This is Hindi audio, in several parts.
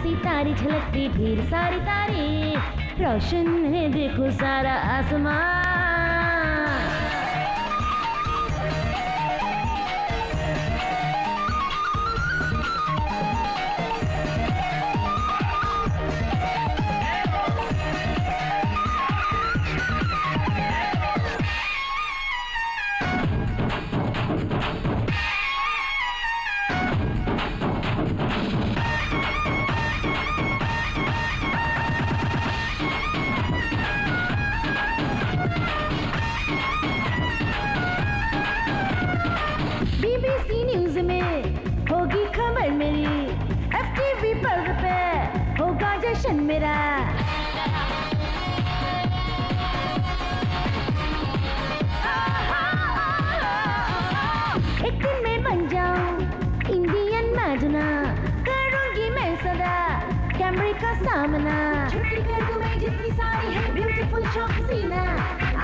सितारे झलकती ढेर सारी तारे, रोशन है देखो सारा आसमान। BBC न्यूज़ में होगी खबर मेरी, FTV पर्दे पे होगा जश्न मेरा। एक दिन मैं बन जाऊं इंडियन मैडोना, करूंगी मैं सदा कैमरे का सामना। छुट्टी कर दूं मैं जितनी सारी है beautiful show Hasina,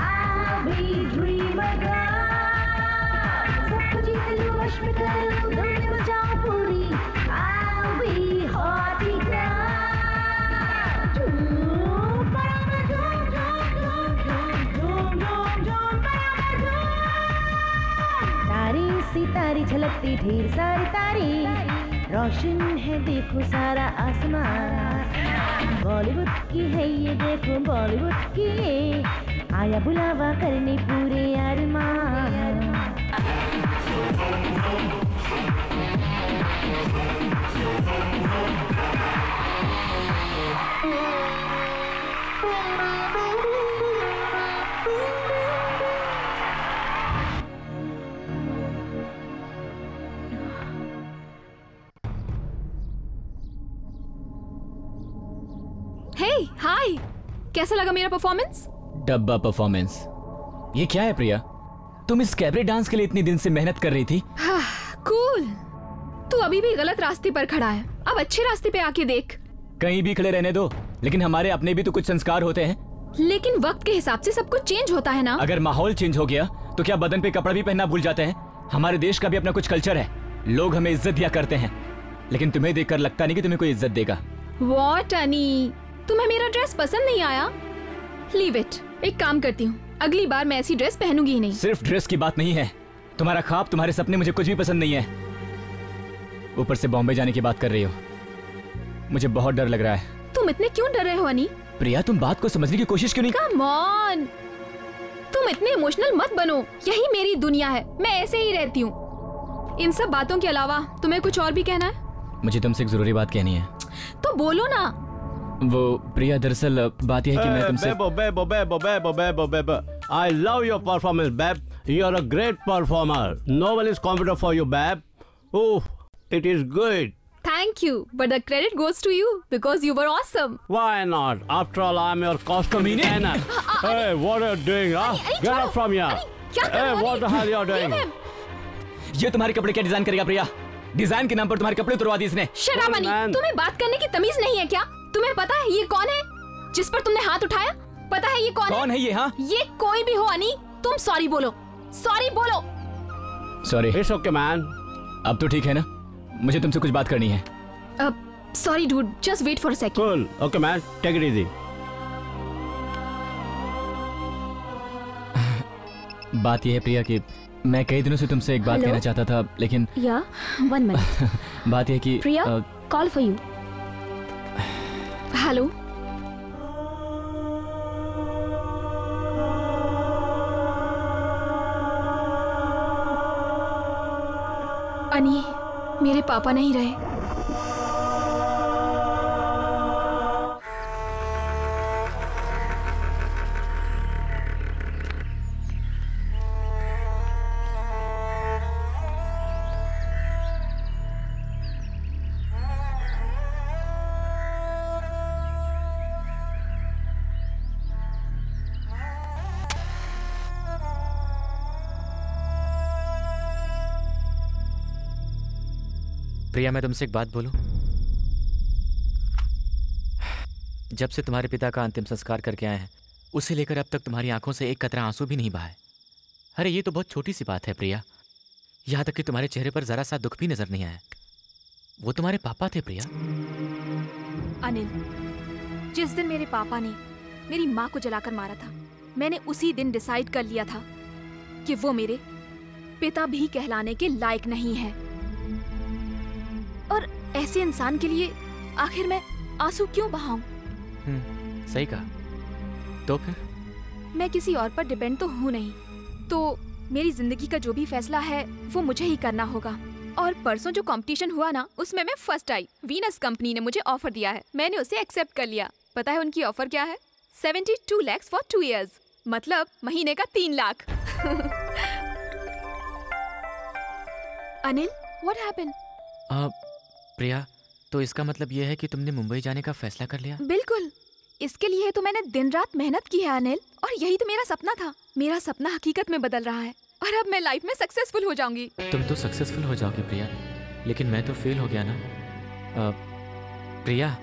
I'll be dreamer girl। सबको जीत लूं, वश में कर लूं, दिल में बजाऊं पूरी, I'll be hottie girl। झूम पड़ा मैं झूम झूम झूम झूम झूम झूम पड़ा मैं झूम। तारे सितारे झलकती ढेर सारी तारे, रोशन है देखो सारा आसमान। बॉलीवुड की है ये देखो बॉलीवुड की ये, आया बुलावा करने पूरे अरमान। हे हाय, कैसा लगा मेरा परफॉर्मेंस? डब्बा परफॉर्मेंस। ये क्या है प्रिया, तुम इस कैबरे डांस के लिए इतनी दिन से मेहनत कर रही थी। कूल, तू अभी भी गलत रास्ते पर खड़ा है, अब अच्छे रास्ते पे आके देख। कहीं भी खड़े रहने दो, लेकिन हमारे अपने भी तो कुछ संस्कार होते हैं। लेकिन वक्त के हिसाब से सब कुछ चेंज होता है ना। अगर माहौल चेंज हो गया तो क्या बदन पे कपड़ा भी पहनना भूल जाते हैं? हमारे देश का भी अपना कुछ कल्चर है, लोग हमें इज्जत दिया करते हैं, लेकिन तुम्हें देखकर लगता नहीं कि तुम्हें कोई इज्जत देगा। What अनी, तुम्हें मेरा ड्रेस पसंद नहीं आया? लीव इट, एक काम करती हूँ, अगली बार मैं ऐसी ड्रेस पहनूंगी ही नहीं। सिर्फ ड्रेस की बात नहीं है, तुम्हारा ख्वाब, तुम्हारे सपने मुझे कुछ भी पसंद नहीं है। ऊपर से बॉम्बे जाने की बात कर रही हो, मुझे बहुत डर लग रहा है। तुम इतने क्यों डर रहे हो अनी? प्रिया, तुम बात को समझने की कोशिश क्यों नहीं? कम ऑन, तुम इतने इमोशनल मत बनो, यही मेरी दुनिया है, मैं ऐसे ही रहती हूँ। इन सब बातों के अलावा तुम्हें कुछ और भी कहना है? मुझे तुमसे एक जरूरी बात कहनी है। तो बोलो ना। वो प्रिया, दरअसल बात यह है कि मैं तुमसे I love your performance, babe. You are a great performer. No one is competent for you, babe. Oh, it is good. Thank you, but the credit goes to you because you were awesome. Why not? After all, I'm your costume designer. Hey, what are you doing, huh? Get up from here. Hey, what the hell you are doing? ये तुम्हारे कपड़े क्या डिजाइन करेगा प्रिया? डिजाइन के नाम पर तुम्हारे कपड़े उतरवा दी इसने। Shut up, अनी, तुम्हें बात करने की तमीज नहीं है क्या? तुम्हें पता है ये कौन है जिस पर तुमने हाथ उठाया? पता है ये कौन है ये? हाँ, ये कोई भी हो अनी, तुम सॉरी बोलो, सॉरी बोलो। सॉरी। It's okay, man. अब तो ठीक है ना? मुझे तुमसे कुछ बात करनी है। Sorry dude, just wait for a second. Cool. Okay, man. Take it easy. बात यह है प्रिया कि मैं कई दिनों से तुमसे एक बात कहना चाहता था, लेकिन वन मिनट। बात यह कि प्रिया, कॉल फॉर यू। हेलो, अनी, मेरे पापा नहीं रहे। प्रिया, मैं तुमसे एक बात बोलूं? जब से तुम्हारे पिता का अंतिम संस्कार करके आए हैं, उसे लेकर अब तक तुम्हारी आंखों से एक कतरा आंसू भी नहीं बहा है। अरे ये तो बहुत छोटी सी बात है प्रिया, यहां तक कि तुम्हारे चेहरे पर जरा सा दुख भी नजर नहीं आया। वो तुम्हारे पापा थे प्रिया। अनिल, जिस दिन मेरे पापा ने मेरी माँ को जलाकर मारा था, मैंने उसी दिन डिसाइड कर लिया था कि वो मेरे पिता भी कहलाने के लायक नहीं है। और ऐसे इंसान के लिए आखिर मैं आंसू क्यों बहाऊं? सही कहा। तो फिर? मैं किसी और पर डिपेंड तो हूँ नहीं, तो मेरी जिंदगी का जो भी फैसला है वो मुझे ही करना होगा। और परसों जो कंपटीशन हुआ ना, उसमें मैं फर्स्ट आई। वीनस कंपनी ने मुझे ऑफर दिया है, मैंने उसे एक्सेप्ट कर लिया। पता है उनकी ऑफर क्या है? 72 lakhs फॉर 2 years, मतलब महीने का 3 लाख। Anil, what happened? प्रिया, तो इसका मतलब ये है कि तुमने मुंबई जाने का फैसला कर लिया? बिल्कुल, इसके लिए तो मैंने दिन रात मेहनत की है अनिल, और यही तो मेरा सपना था। मेरा सपना हकीकत में बदल रहा है और अब मैं लाइफ में सक्सेसफुल हो जाऊंगी। तुम तो सक्सेसफुल हो जाओगी प्रिया, लेकिन मैं तो फेल हो गया ना। प्रिया,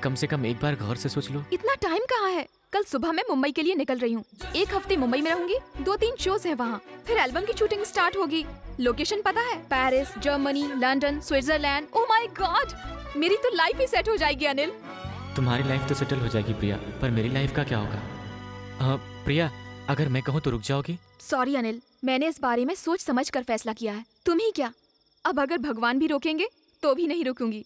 कम से कम एक बार गौर से सोच लो। इतना टाइम कहाँ है? कल सुबह मैं मुंबई के लिए निकल रही हूँ। 1 हफ्ते मुंबई में रहूंगी, 2-3 शोज है वहाँ, फिर एल्बम की शूटिंग स्टार्ट होगी। लोकेशन पता है? Paris, Germany, London, Switzerland. Oh my God, मेरी तो लाइफ ही सेट हो जाएगी अनिल। तुम्हारी लाइफ तो सेटल हो जाएगी प्रिया, पर मेरी लाइफ का क्या होगा? प्रिया, अगर मैं कहूँ तो रुक जाओगी? सॉरी अनिल, मैंने इस बारे में सोच समझ कर फैसला किया है। तुम ही क्या, अब अगर भगवान भी रोकेंगे तो भी नहीं रुकूंगी।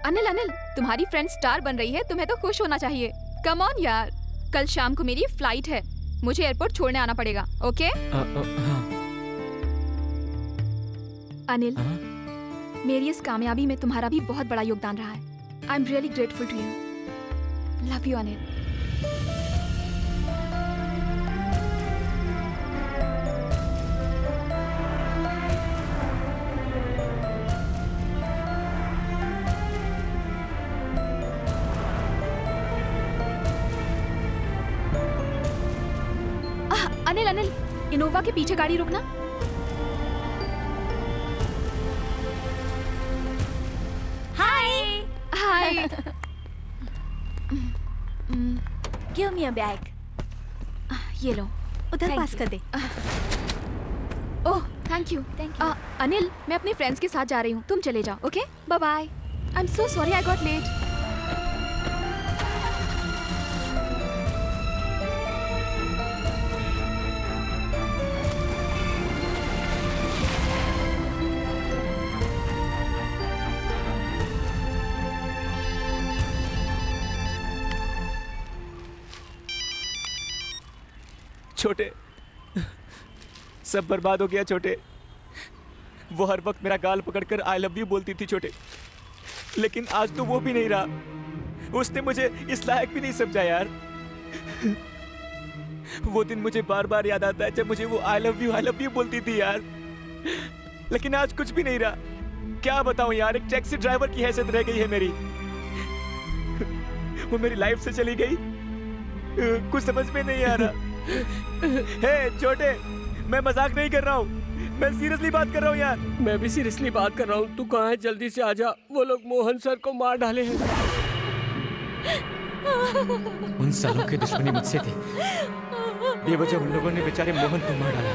अनिल अनिल, तुम्हारी फ्रेंड स्टार बन रही है, तुम्हें तो खुश होना चाहिए। कम ऑन यार, कल शाम को मेरी फ्लाइट है, मुझे एयरपोर्ट छोड़ने आना पड़ेगा। ओके? अनिल, मेरी इस कामयाबी में तुम्हारा भी बहुत बड़ा योगदान रहा है। I am really grateful to you. Love you Anil. Anil Anil, Innova के पीछे गाड़ी रोकना। Hi hi. Give me a bag. ये लो, उधर पास कर दे। Oh thank you. अनिल, मैं अपने फ्रेंड्स के साथ जा रही हूँ, तुम चले जाओ। Okay, bye bye. I am so sorry I got late. छोटे, सब बर्बाद हो गया छोटे। वो हर वक्त मेरा गाल पकड़कर आई लव यू बोलती थी छोटे, लेकिन आज तो वो भी नहीं रहा। उसने मुझे इस लायक भी नहीं समझा यार। वो दिन मुझे बार बार याद आता है जब मुझे वो आई लव यू बोलती थी यार, लेकिन आज कुछ भी नहीं रहा। क्या बताऊं यार, एक टैक्सी ड्राइवर की हैसियत रह गई है मेरी। वो मेरी लाइफ से चली गई, कुछ समझ में नहीं आ रहा। हे छोटे, मैं मजाक नहीं कर रहा हूँ, मैं सीरियसली बात कर रहा हूँ यार। मैं भी सीरियसली बात कर रहा हूँ। तू कहाँ है? जल्दी से आजा, वो लोग मोहन सर को मार डाले हैं। उन सालों की दुश्मनी मुझसे थी, बेवजह उन लोगों ने बेचारे मोहन को मार डाला।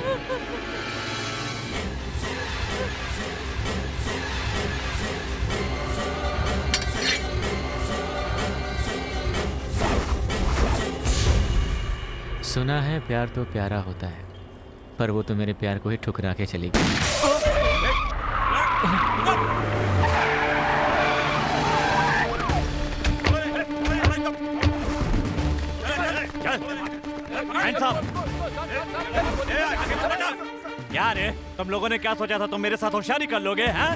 सुना है प्यार तो प्यारा होता है, पर वो तो मेरे प्यार को ही ठुकरा के चली गई। क्या रे, तुम लोगों ने क्या सोचा था? तुम मेरे साथ होशियारी कर लोगे हैं?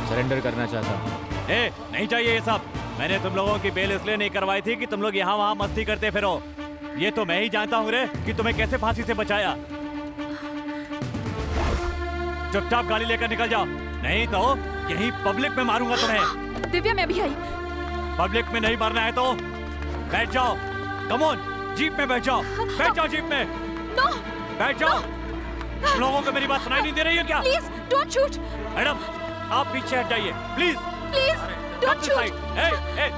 सरेंडर करना चाहता हूँ। नहीं चाहिए ये सब। मैंने तुम लोगों की बेल इसलिए नहीं करवाई थी कि तुम लोग यहाँ वहाँ मस्ती करते फिरो। ये तो मैं ही जानता हूँ रे कि तुम्हें कैसे फांसी से बचाया। चुपचाप गाड़ी लेकर निकल जाओ, नहीं तो यही पब्लिक में मारूंगा तुम्हें। दिव्या, मैं भी आई। पब्लिक में नहीं मारना है तो बैठ जाओ। कम ऑन, जीप में बैठ जाओ। बैठ जाओ जीप में। नो, बैठ जाओ। तुम लोगों को मेरी बात सुनाई नहीं दे रही है क्या? Please don't shoot. मैडम, आप पीछे हट जाइए प्लीज। Please don't shoot.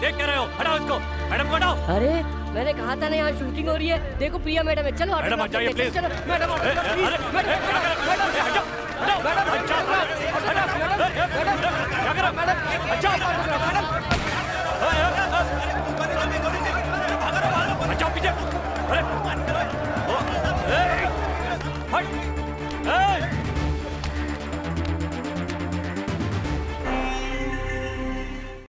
देख क्या रहे हो? हटाओ इसको। मैडम को हटाओ। अरे मैंने कहा था ना यहाँ शूटिंग हो रही है। देखो प्रिया मैडम है, चलो मैडम हट जाइए प्लीज। चलो मैडम पीछे।